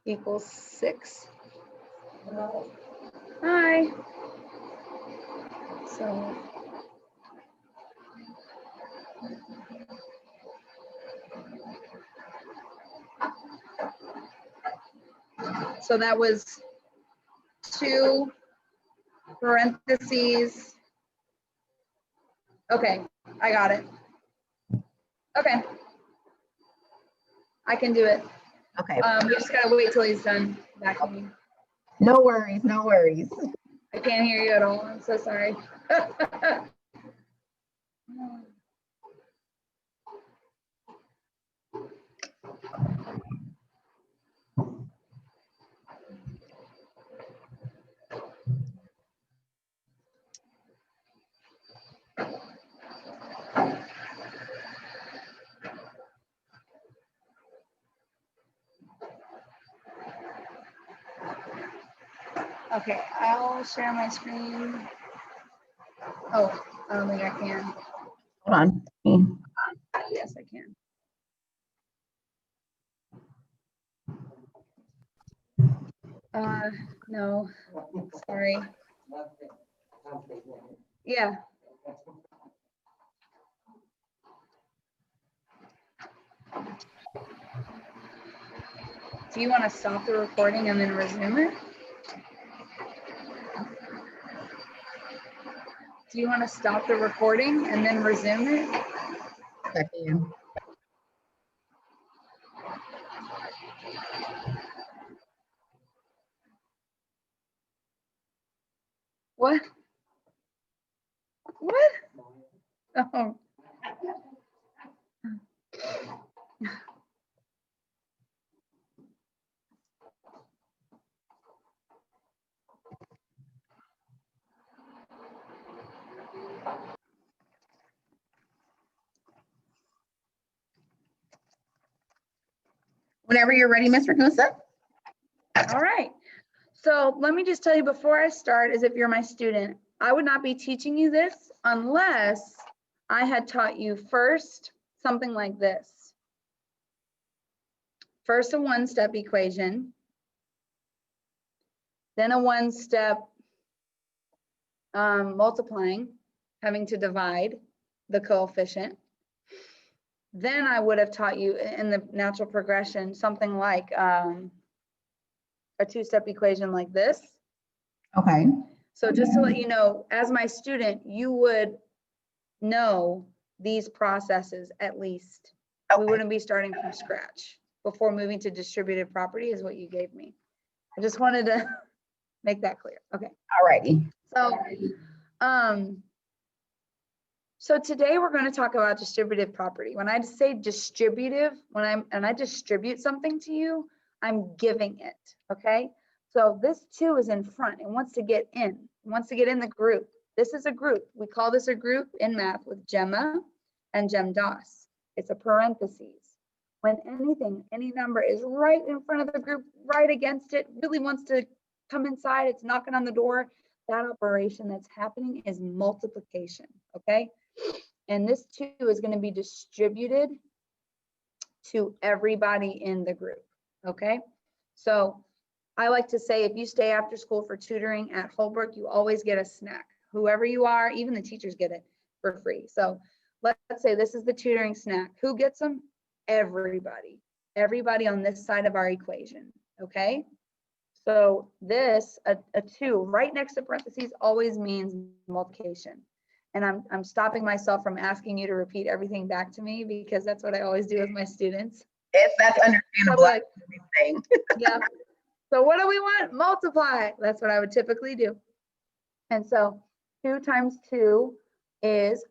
Equals 6. Hi. So that was 2 parentheses. Okay, I got it. Okay. I can do it. Okay. We just gotta wait till he's done vacuuming. No worries, no worries. I can't hear you at all. I'm so sorry. Okay, I'll share my screen. Oh, I don't think I can. Hold on. Yes, I can. No, sorry. Yeah. Do you want to stop the recording and then resume it? Do you want to stop the recording and then resume it? I can. What? What? Oh. Whenever you're ready, Ms. Ragusa. All right. So let me just tell you before I start, as if you're my student, I would not be teaching you this unless I had taught you first something like this. First, a one-step equation, then a one-step multiplying, having to divide the coefficient. Then I would have taught you in the natural progression something like a two-step equation like this. Okay. So just to let you know, as my student, you would know these processes at least. We Okay. wouldn't be starting from scratch before moving to distributed property is what you gave me. I just wanted to make that clear. Okay. Alrighty. So today we're going to talk about distributive property. When I say distributive, when I distribute something to you, I'm giving it, okay? So this 2 is in front. It wants to get in. It wants to get in the group. This is a group. We call this a group in math with Gemma and GemDOS. It's a parentheses. When anything, any number is right in front of the group, right against it, really wants to come inside, it's knocking on the door, that operation that's happening is multiplication, okay? And this 2 is going to be distributed to everybody in the group, okay? So I like to say, if you stay after school for tutoring at Holbrook, you always get a snack. Whoever you are, even the teachers get it for free. So let's say this is the tutoring snack. Who gets them? Everybody. Everybody on this side of our equation, okay? So this, a 2 right next to parentheses always means multiplication. And I'm stopping myself from asking you to repeat everything back to me because that's what I always do with my students. That's understandable. Like, yeah. So what do we want? Multiply. That's what I would typically do. And so 2 times 2 is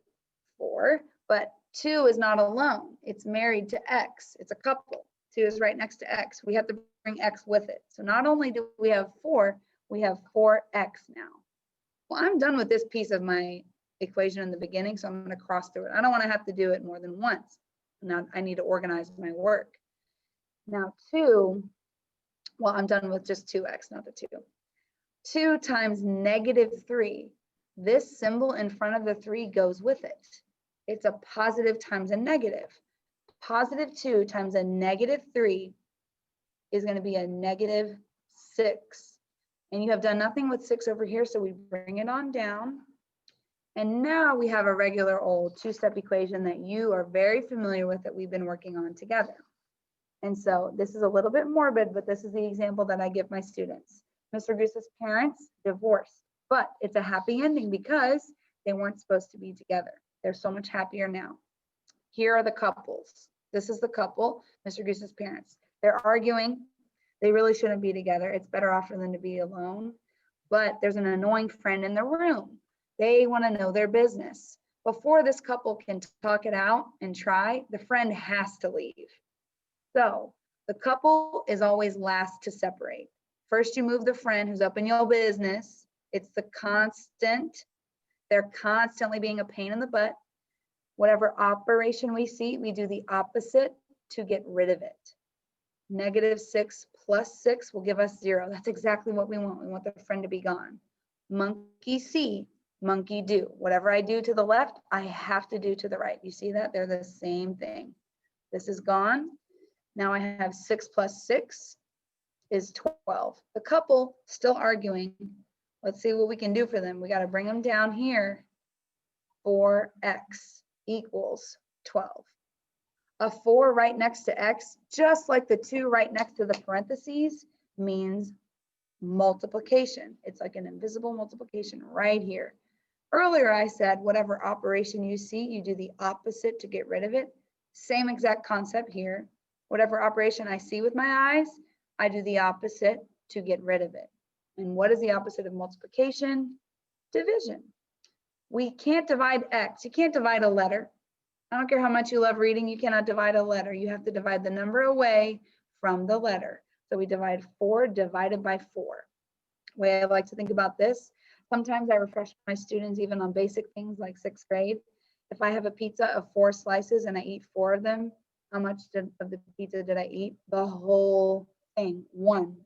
4, but 2 is not alone. It's married to X. It's a couple. 2 is right next to X. We have to bring X with it. So not only do we have 4, we have 4X now. Well, I'm done with this piece of my equation in the beginning, so I'm going to cross through it. I don't want to have to do it more than once. Now I need to organize my work. Now 2, well, I'm done with just 2X, not the 2. 2 times -3. This symbol in front of the 3 goes with it. It's a positive times a negative. +2 times a -3 is going to be a -6. And you have done nothing with 6 over here, so we bring it on down. And now we have a regular old 2-step equation that you are very familiar with that we've been working on together. And so this is a little bit morbid, but this is the example that I give my students. Mr. Goose's parents divorced, but it's a happy ending because they weren't supposed to be together. They're so much happier now. Here are the couples. This is the couple, Mr. Goose's parents. They're arguing. They really shouldn't be together. It's better off for them to be alone. But there's an annoying friend in the room. They want to know their business. Before this couple can talk it out and try, the friend has to leave. So the couple is always last to separate. First, you move the friend who's up in your business. It's the constant. They're constantly being a pain in the butt. Whatever operation we see, we do the opposite to get rid of it. -6 plus 6 will give us 0. That's exactly what we want. We want the friend to be gone. Monkey see, monkey do. Whatever I do to the left, I have to do to the right. You see that? They're the same thing. This is gone. Now I have 6 plus 6 is 12. The couple still arguing. Let's see what we can do for them. We got to bring them down here. 4x equals 12. A 4 right next to x, just like the 2 right next to the parentheses, means multiplication. It's like an invisible multiplication right here. Earlier I said whatever operation you see, you do the opposite to get rid of it. Same exact concept here. Whatever operation I see with my eyes, I do the opposite to get rid of it. And what is the opposite of multiplication? Division. We can't divide x. You can't divide a letter. I don't care how much you love reading, you cannot divide a letter. You have to divide the number away from the letter. So we divide 4 divided by 4. The way I like to think about this, sometimes I refresh my students even on basic things like 6th grade. If I have a pizza of 4 slices and I eat 4 of them, how much of the pizza did I eat? The whole thing, 1.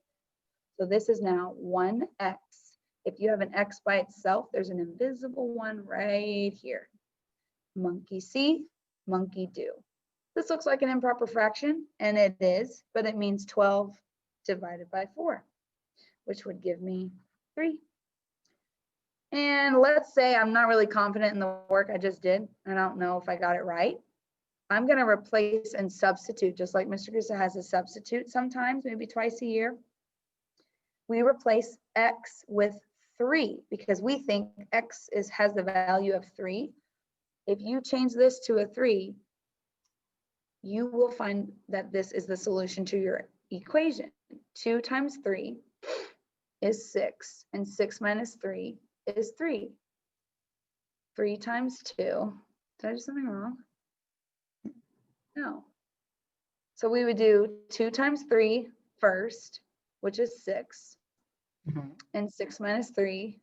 So this is now 1x. If you have an x by itself, there's an invisible 1 right here. Monkey see, monkey do. This looks like an improper fraction, and it is, but it means 12 divided by 4, which would give me 3. And let's say I'm not really confident in the work I just did. I don't know if I got it right. I'm going to replace and substitute, just like Mr. Gusa has a substitute sometimes, maybe twice a year. We replace X with 3 because we think X has the value of 3. If you change this to a 3, you will find that this is the solution to your equation. 2 times 3 is 6, and 6 minus 3 is 3. 3 times 2, did I do something wrong? No. So we would do 2 times 3 first, which is 6. And 6 minus 3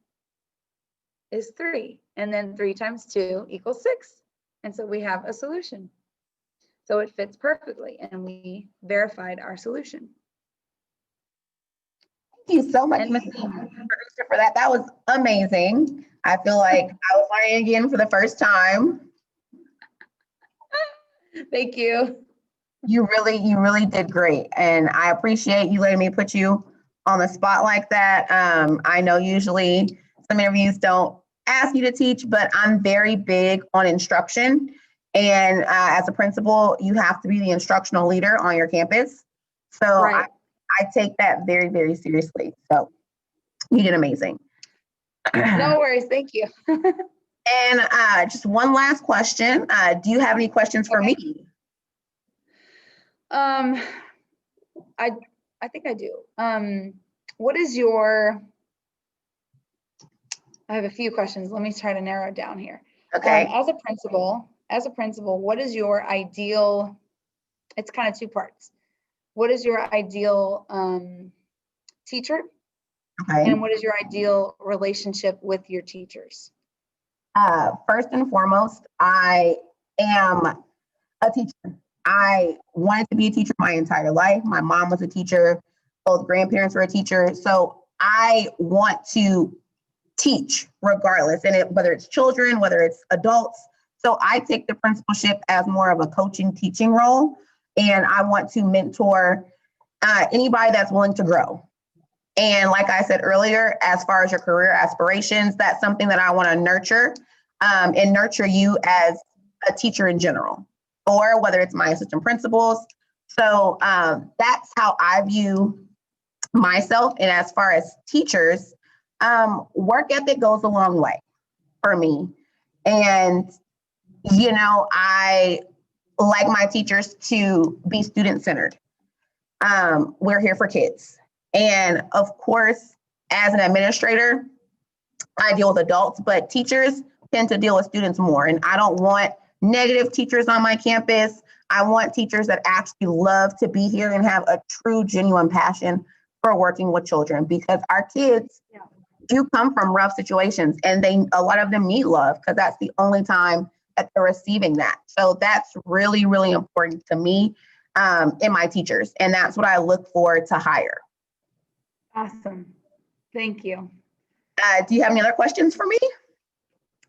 is 3. And then 3 times 2 equals 6. And so we have a solution. So it fits perfectly, and we verified our solution. Thank you so much, And Ms. Producer, for that. That was amazing. I feel like I was learning again for the first time. Thank you. You really did great. And I appreciate you letting me put you on the spot like that. I know usually some interviews don't ask you to teach, but I'm very big on instruction. And as a principal, you have to be the instructional leader on your campus. So Right. I take that very seriously. So you did amazing. No worries. Thank you. And just one last question. Do you have any questions for me? I think I do. What is your, I have a few questions. Let me try to narrow it down here. Okay. As a principal, what is your ideal, it's kind of 2 parts. What is your ideal teacher? Okay. And what is your ideal relationship with your teachers? First and foremost, I am a teacher. I wanted to be a teacher my entire life. My mom was a teacher. Both grandparents were a teacher. So I want to teach regardless, and whether it's children, whether it's adults. So I take the principalship as more of a coaching, teaching role, and I want to mentor anybody that's willing to grow. And like I said earlier, as far as your career aspirations, that's something that I want to nurture and nurture you as a teacher in general, or whether it's my assistant principals. So that's how I view myself. And as far as teachers, work ethic goes a long way for me. And, you know, I like my teachers to be student-centered. We're here for kids. And of course, as an administrator, I deal with adults, but teachers tend to deal with students more. And I don't want negative teachers on my campus. I want teachers that actually love to be here and have a true, genuine passion for working with children, because our kids do come from rough situations, and a lot of them need love because that's the only time that they're receiving that. So that's really important to me in my teachers. And that's what I look for to hire. Awesome. Thank you. Do you have any other questions for me?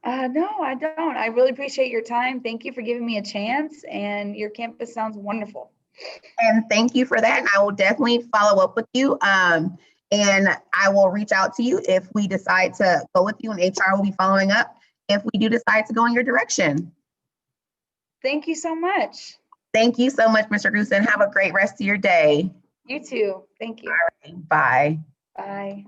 No, I don't. I really appreciate your time. Thank you for giving me a chance, and your campus sounds wonderful. And thank you for that. And I will definitely follow up with you. And I will reach out to you if we decide to go with you, and HR will be following up if we do decide to go in your direction. Thank you so much. Thank you so much, Mr. Gusa, and have a great rest of your day. You too. Thank you. All right, bye. Bye.